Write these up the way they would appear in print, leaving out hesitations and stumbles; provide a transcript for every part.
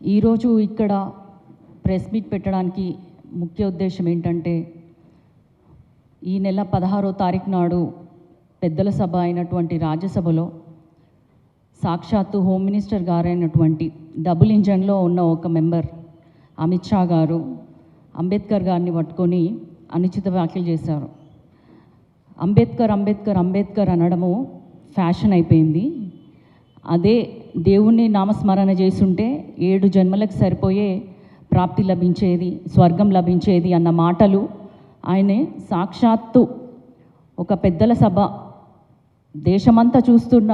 ఈరోజు ఇక్కడ press meet పెట్టడానికి ముఖ్య ఉద్దేశం ఏంటంటే ఈ నెల 16వ తారీఖు నాడు పెద్దల సభ అయినటువంటి రాజ్యసభలో సాక్షాత్తు హోమ్ మినిస్టర్ గారైనటువంటి డబుల్ ఇంజన్లో ఉన్న ఒక మెంబర్ అమిత్ షా గారు అంబేద్కర్ గారిని పట్టుకొని అనుచిత వ్యాఖ్యలు చేశారు. అంబేద్కర్ అంబేద్కర్ అంబేద్కర్ అనడము ఫ్యాషన్ అయిపోయింది. అదే దేవుణ్ణి నామస్మరణ చేస్తుంటే 7 జన్మలకు సరిపోయే ప్రాప్తి లభించేది, స్వర్గం లభించేది అన్న మాటలు ఆయనే సాక్షాత్తు ఒక పెద్దల సభ దేశమంతా చూస్తున్న,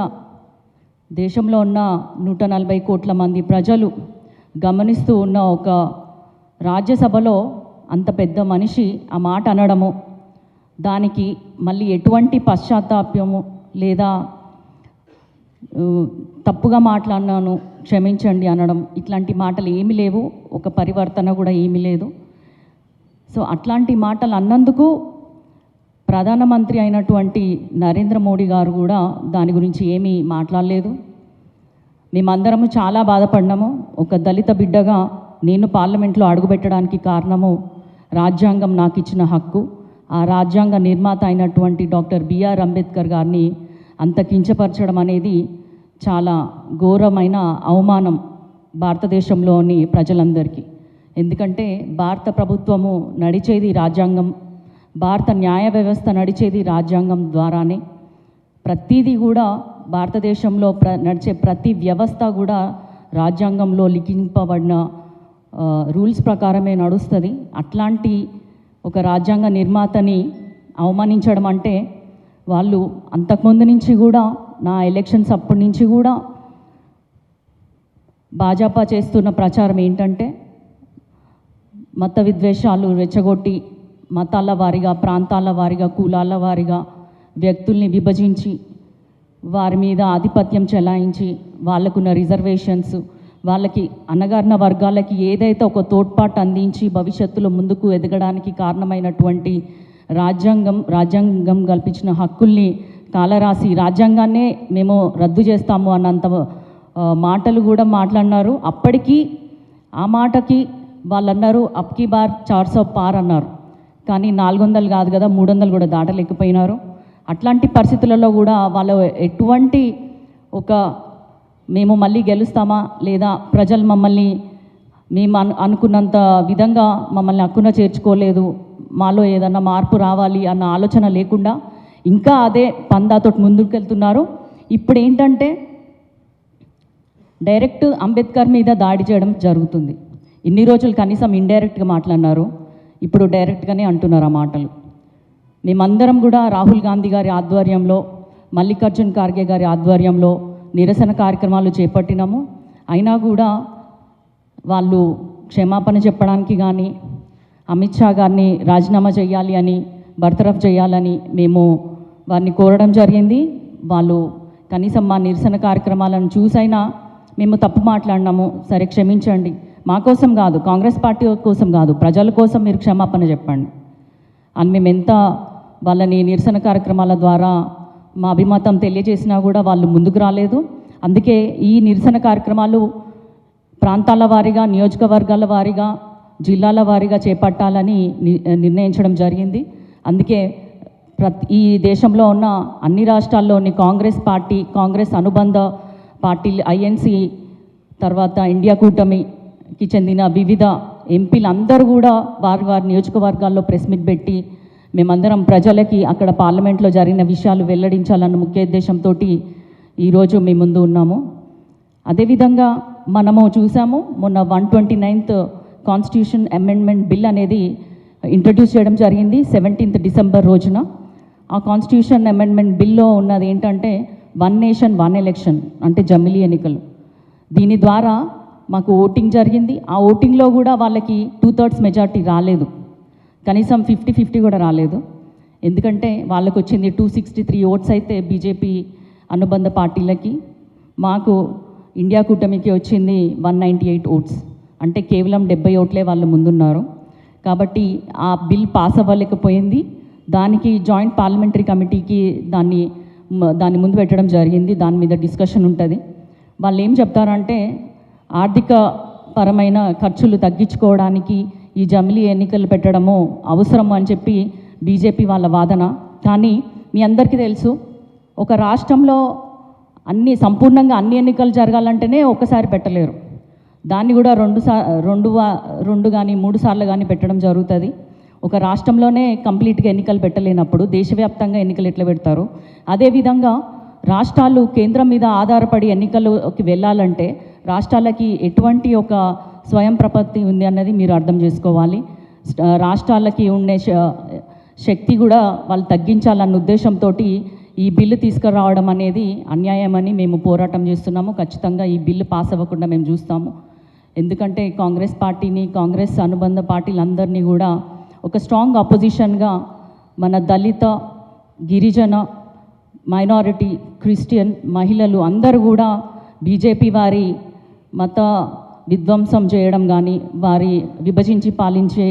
దేశంలో ఉన్న 140 కోట్ల మంది ప్రజలు గమనిస్తూ ఉన్న ఒక రాజ్యసభలో అంత పెద్ద మనిషి ఆ మాట అనడము, దానికి మళ్ళీ ఎటువంటి పశ్చాత్తాప్యము లేదా తప్పుగా మాట్లాడినాను క్షమించండి అనడం, ఇట్లాంటి మాటలు ఏమీ లేవు. ఒక పరివర్తన కూడా ఏమీ లేదు. సో అట్లాంటి మాటలు అన్నందుకు ప్రధానమంత్రి అయినటువంటి నరేంద్ర మోడీ గారు కూడా దాని గురించి ఏమీ మాట్లాడలేదు. మేమందరము చాలా బాధపడినాము. ఒక దళిత బిడ్డగా నేను పార్లమెంట్లో అడుగుపెట్టడానికి కారణము రాజ్యాంగం నాకు ఇచ్చిన హక్కు. ఆ రాజ్యాంగ నిర్మాత అయినటువంటి డాక్టర్ బిఆర్ అంబేద్కర్ గారిని అంత కించపరచడం అనేది చాలా ఘోరమైన అవమానం భారతదేశంలోని ప్రజలందరికీ. ఎందుకంటే భారత ప్రభుత్వము నడిచేది రాజ్యాంగం, భారత న్యాయ వ్యవస్థ నడిచేది రాజ్యాంగం ద్వారానే. ప్రతిదీ కూడా భారతదేశంలో నడిచే ప్రతి వ్యవస్థ కూడా రాజ్యాంగంలో లిఖింపబడిన రూల్స్ ప్రకారమే నడుస్తుంది. అట్లాంటి ఒక రాజ్యాంగ నిర్మాతని అవమానించడం అంటే, వాళ్ళు అంతకుముందు నుంచి కూడా నా ఎలక్షన్స్ అప్పటి నుంచి కూడా భాజపా చేస్తున్న ప్రచారం ఏంటంటే మత విద్వేషాలు రెచ్చగొట్టి మతాల వారిగా, ప్రాంతాల వారిగా, కులాల వారిగా వ్యక్తుల్ని విభజించి వారి మీద ఆధిపత్యం చెలాయించి వాళ్ళకున్న రిజర్వేషన్స్, వాళ్ళకి అణగారిన వర్గాలకి ఏదైతే ఒక తోడ్పాటు అందించి భవిష్యత్తులో ముందుకు ఎదగడానికి కారణమైనటువంటి రాజ్యాంగం కల్పించిన హక్కుల్ని కాలరాసి రాజ్యాంగాన్నే మేము రద్దు చేస్తాము అన్నంత మాటలు కూడా మాట్లాడినారు. అప్పటికీ ఆ మాటకి వాళ్ళు అన్నారు అప్కి బార్ 400 పార్ అన్నారు. కానీ 400 కాదు కదా, 300 కూడా దాటలేకపోయినారు. అట్లాంటి పరిస్థితులలో కూడా వాళ్ళు ఎటువంటి ఒక మేము మళ్ళీ గెలుస్తామా లేదా ప్రజలు మమ్మల్ని మేము అనుకున్నంత విధంగా మమ్మల్ని హక్కున చేర్చుకోలేదు, మాలో ఏదన్నా మార్పు రావాలి అన్న ఆలోచన లేకుండా ఇంకా అదే పందాతోటి ముందుకెళ్తున్నారు. ఇప్పుడు ఏంటంటే డైరెక్ట్ అంబేద్కర్ మీద దాడి చేయడం జరుగుతుంది. ఇన్ని రోజులు కనీసం ఇండైరెక్ట్గా మాట్లాడినారు, ఇప్పుడు డైరెక్ట్గానే అంటున్నారు ఆ మాటలు. మేమందరం కూడా రాహుల్ గాంధీ గారి ఆధ్వర్యంలో, మల్లికార్జున్ ఖార్గే గారి ఆధ్వర్యంలో నిరసన కార్యక్రమాలు చేపట్టినాము. అయినా కూడా వాళ్ళు క్షమాపణ చెప్పడానికి కానీ అమిత్ షా గారిని రాజీనామా చేయాలి అని, బర్తరఫ్ చేయాలని మేము వారిని కోరడం జరిగింది. వాళ్ళు కనీసం మా నిరసన కార్యక్రమాలను చూసైనా మేము తప్పు మాట్లాడినాము, సరే క్షమించండి, మా కోసం కాదు, కాంగ్రెస్ పార్టీ కోసం కాదు, ప్రజల కోసం మీరు క్షమాపణ చెప్పండి అని మేము ఎంత వాళ్ళని నిరసన కార్యక్రమాల ద్వారా మా అభిమతం తెలియజేసినా కూడా వాళ్ళు ముందుకు రాలేదు. అందుకే ఈ నిరసన కార్యక్రమాలు ప్రాంతాల వారీగా, నియోజకవర్గాల వారీగా, జిల్లాల వారీగా చేపట్టాలని నిర్ణయించడం జరిగింది. అందుకే ఈ దేశంలో ఉన్న అన్ని రాష్ట్రాల్లోని కాంగ్రెస్ పార్టీ, కాంగ్రెస్ అనుబంధ పార్టీలు, ఐఎన్సి, తర్వాత ఇండియా కూటమికి చెందిన వివిధ ఎంపీలు అందరూ కూడా వారి నియోజకవర్గాల్లో ప్రెస్ మీట్ పెట్టి మేమందరం ప్రజలకి అక్కడ పార్లమెంట్లో జరిగిన విషయాలు వెల్లడించాలన్న ముఖ్య ఉద్దేశంతో ఈరోజు మీ ముందు ఉన్నాము. అదేవిధంగా మనము చూసాము, మొన్న 129th కాన్స్టిట్యూషన్ అమెండ్మెంట్ బిల్ అనేది ఇంట్రడ్యూస్ చేయడం జరిగింది 17th డిసెంబర్ రోజున. ఆ కాన్స్టిట్యూషన్ అమెండ్మెంట్ బిల్లో ఉన్నది ఏంటంటే 1 నేషన్ 1 ఎలక్షన్, అంటే జమిలీ ఎన్నికలు. దీని ద్వారా మాకు ఓటింగ్ జరిగింది. ఆ ఓటింగ్లో కూడా వాళ్ళకి 2/3 మెజార్టీ రాలేదు, కనీసం 50-50 కూడా రాలేదు. ఎందుకంటే వాళ్ళకు వచ్చింది 263 ఓట్స్ అయితే బీజేపీ అనుబంధ పార్టీలకి, మాకు ఇండియా కూటమికి వచ్చింది 198 ఓట్స్, అంటే కేవలం 70 ఓట్లే వాళ్ళు ముందున్నారు. కాబట్టి ఆ బిల్ పాస్ అవ్వలేకపోయింది. దానికి జాయింట్ పార్లమెంటరీ కమిటీకి దాన్ని ముందు పెట్టడం జరిగింది. దాని మీద డిస్కషన్ ఉంటుంది. వాళ్ళు ఏం చెప్తారంటే ఆర్థిక పరమైన ఖర్చులు తగ్గించుకోవడానికి ఈ జమిలీ ఎన్నికలు పెట్టడము అవసరం అని చెప్పి బీజేపీ వాళ్ళ వాదన. కానీ మీ అందరికీ తెలుసు, ఒక రాష్ట్రంలో సంపూర్ణంగా అన్ని ఎన్నికలు జరగాలంటేనే ఒక్కసారి పెట్టలేరు. దాన్ని కూడా రెండు కానీ 3 సార్లు కానీ పెట్టడం జరుగుతుంది. ఒక రాష్ట్రంలోనే కంప్లీట్గా ఎన్నికలు పెట్టలేనప్పుడు దేశవ్యాప్తంగా ఎన్నికలు ఎట్లా పెడతారు? అదేవిధంగా రాష్ట్రాలు కేంద్రం మీద ఆధారపడి ఎన్నికల్లోకి వెళ్ళాలంటే రాష్ట్రాలకి ఎటువంటి ఒక స్వయం ప్రపత్తి ఉంది అన్నది మీరు అర్థం చేసుకోవాలి. రాష్ట్రాలకి ఉండే శక్తి కూడా వాళ్ళు తగ్గించాలన్న ఉద్దేశంతో ఈ బిల్లు తీసుకురావడం అనేది అన్యాయమని మేము పోరాటం చేస్తున్నాము. ఖచ్చితంగా ఈ బిల్లు పాస్ అవ్వకుండా మేము చూస్తాము. ఎందుకంటే కాంగ్రెస్ పార్టీని, కాంగ్రెస్ అనుబంధ పార్టీలందరినీ కూడా ఒక స్ట్రాంగ్ అపోజిషన్గా మన దళిత, గిరిజన, మైనారిటీ, క్రిస్టియన్ మహిళలు అందరూ కూడా బీజేపీ వారి మత విధ్వంసం చేయడం కానీ, వారి విభజించి పాలించే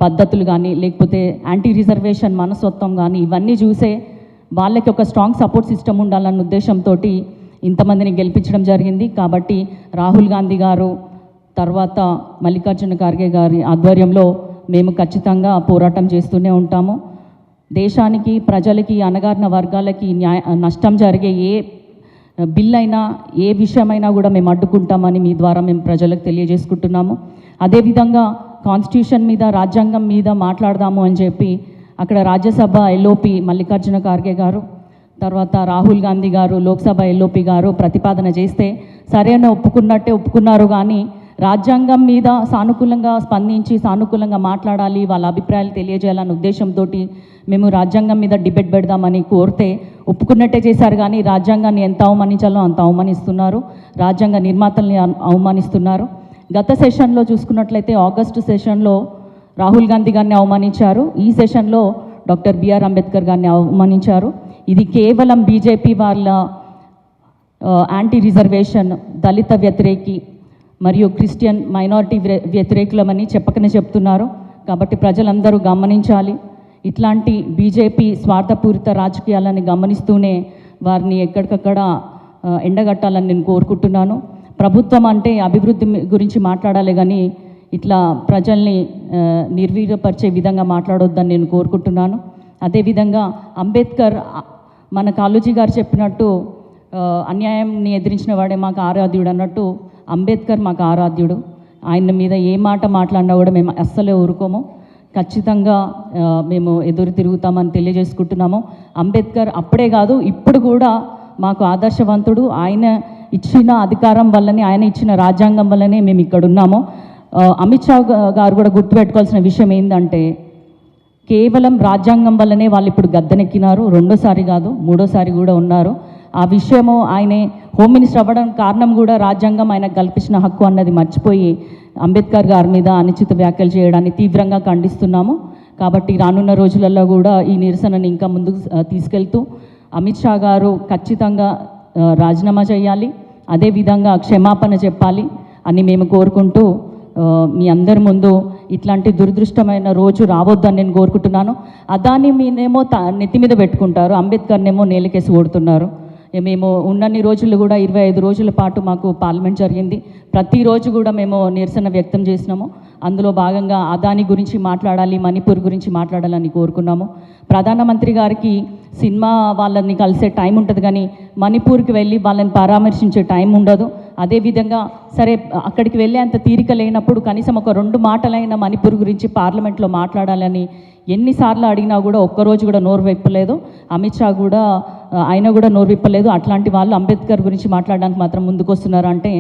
పద్ధతులు కానీ, లేకపోతే యాంటీ రిజర్వేషన్ మనస్తత్వం కానీ ఇవన్నీ చూసే వాళ్ళకి ఒక స్ట్రాంగ్ సపోర్ట్ సిస్టమ్ ఉండాలన్న ఉద్దేశంతో ఇంతమందిని గెలిపించడం జరిగింది. కాబట్టి రాహుల్ గాంధీ గారు, తర్వాత మల్లికార్జున ఖార్గే గారి ఆధ్వర్యంలో మేము ఖచ్చితంగా పోరాటం చేస్తూనే ఉంటాము. దేశానికి, ప్రజలకి, అణగారిన వర్గాలకి నష్టం జరిగే ఏ బిల్ అయినా, ఏ విషయమైనా కూడా మేము అడ్డుకుంటామని మీ ద్వారా మేము ప్రజలకు తెలియజేసుకుంటున్నాము. అదేవిధంగా కాన్స్టిట్యూషన్ మీద, రాజ్యాంగం మీద మాట్లాడదాము అని చెప్పి అక్కడ రాజ్యసభ ఎల్ఓపి మల్లికార్జున ఖార్గే గారు, తర్వాత రాహుల్ గాంధీ గారు, లోక్సభ ఎల్ఓపి గారు ప్రతిపాదన చేస్తే సరైన ఒప్పుకున్నారు. కానీ రాజ్యాంగం మీద సానుకూలంగా స్పందించి సానుకూలంగా మాట్లాడాలి, వాళ్ళ అభిప్రాయాలు తెలియజేయాలన్న ఉద్దేశంతో మేము రాజ్యాంగం మీద డిబేట్ పెడదామని కోరితే ఒప్పుకున్నట్టే చేశారు. కానీ రాజ్యాంగాన్ని ఎంత అవమానించాలో అంత అవమానిస్తున్నారు, రాజ్యాంగ నిర్మాతల్ని అవమానిస్తున్నారు. గత సెషన్లో చూసుకున్నట్లయితే ఆగస్టు సెషన్లో రాహుల్ గాంధీ గారిని అవమానించారు, ఈ సెషన్లో డాక్టర్ బిఆర్ అంబేద్కర్ గారిని అవమానించారు. ఇది కేవలం బీజేపీ వాళ్ళ యాంటీ రిజర్వేషన్, దళిత వ్యతిరేకి మరియు క్రిస్టియన్ మైనారిటీ వ్యతిరేకులమని చెప్పకనే చెప్తున్నారు. కాబట్టి ప్రజలందరూ గమనించాలి. ఇట్లాంటి బీజేపీ స్వార్థపూరిత రాజకీయాలని గమనిస్తూనే వారిని ఎక్కడికక్కడ ఎండగట్టాలని నేను కోరుకుంటున్నాను. ప్రభుత్వం అంటే అభివృద్ధి గురించి మాట్లాడాలి, కానీ ఇట్లా ప్రజల్ని నిర్వీర్యపరిచే విధంగా మాట్లాడొద్దని నేను కోరుకుంటున్నాను. అదేవిధంగా అంబేద్కర్, మన కాళోజీ గారు చెప్పినట్టు అన్యాయాన్ని ఎదిరించిన వాడే మాకు ఆరాధ్యుడు అన్నట్టు అంబేద్కర్ మాకు ఆరాధ్యుడు. ఆయన మీద ఏ మాట మాట్లాడినా కూడా మేము అస్సలే ఊరుకోము, ఖచ్చితంగా మేము ఎదురు తిరుగుతామని తెలియజేసుకుంటున్నాము. అంబేద్కర్ అప్పుడే కాదు, ఇప్పుడు కూడా మాకు ఆదర్శవంతుడు. ఆయన ఇచ్చిన అధికారం వల్లనే, ఆయన ఇచ్చిన రాజ్యాంగం వల్లనే మేము ఇక్కడ ఉన్నాము. అమిత్ షా గారు కూడా గుర్తుపెట్టుకోవాల్సిన విషయం ఏంటంటే, కేవలం రాజ్యాంగం వల్లనే వాళ్ళు ఇప్పుడు గద్దెనెక్కినారు. రెండోసారి కాదు, మూడోసారి కూడా ఉన్నారు. ఆ విషయము ఆయనే హోమ్ మినిస్టర్ అవ్వడం కారణం కూడా రాజ్యాంగం ఆయనకు కల్పించిన హక్కు అన్నది మర్చిపోయి అంబేద్కర్ గారి మీద అనుచిత వ్యాఖ్యలు చేయడాన్ని తీవ్రంగా ఖండిస్తున్నాము. కాబట్టి రానున్న రోజులలో కూడా ఈ నిరసనని ఇంకా ముందుకు తీసుకెళ్తూ అమిత్ షా గారు ఖచ్చితంగా రాజీనామా చేయాలి, అదేవిధంగా క్షమాపణ చెప్పాలి అని మేము కోరుకుంటూ మీ అందరి ముందు ఇట్లాంటి దురదృష్టమైన రోజు రావద్దని నేను కోరుకుంటున్నాను. అదాన్ని మీనేమో నెత్తి మీద పెట్టుకుంటారు, అంబేద్కర్నేమో నేలకేసి ఓడుతున్నారు. మేము ఉన్నన్ని రోజులు కూడా 25 రోజుల పాటు మాకు పార్లమెంట్ జరిగింది. ప్రతిరోజు కూడా మేము నిరసన వ్యక్తం చేసినాము. అందులో భాగంగా అదాని గురించి మాట్లాడాలి, మణిపూర్ గురించి మాట్లాడాలని కోరుకున్నాము. ప్రధానమంత్రి గారికి సినిమా వాళ్ళని కలిసే టైం ఉంటుంది, కానీ మణిపూర్కి వెళ్ళి వాళ్ళని పరామర్శించే టైం ఉండదు. అదేవిధంగా సరే అక్కడికి వెళ్ళే అంత తీరిక లేనప్పుడు కనీసం ఒక 2 మాటలైనా మణిపూర్ గురించి పార్లమెంట్లో మాట్లాడాలని ఎన్నిసార్లు అడిగినా కూడా ఒక్కరోజు కూడా నోరు విప్పలేదు. అమిత్ షా కూడా ఆయన కూడా నోరు విప్పలేదు. అట్లాంటి వాళ్ళు అంబేద్కర్ గురించి మాట్లాడడానికి మాత్రం ముందుకు వస్తున్నారు అంటే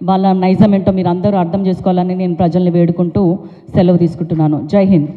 వాళ్ళ నైజం ఏంటో మీరు అందరూ అర్థం చేసుకోవాలని నేను ప్రజల్ని వేడుకుంటూ సెలవు తీసుకుంటున్నాను. జై హింద్.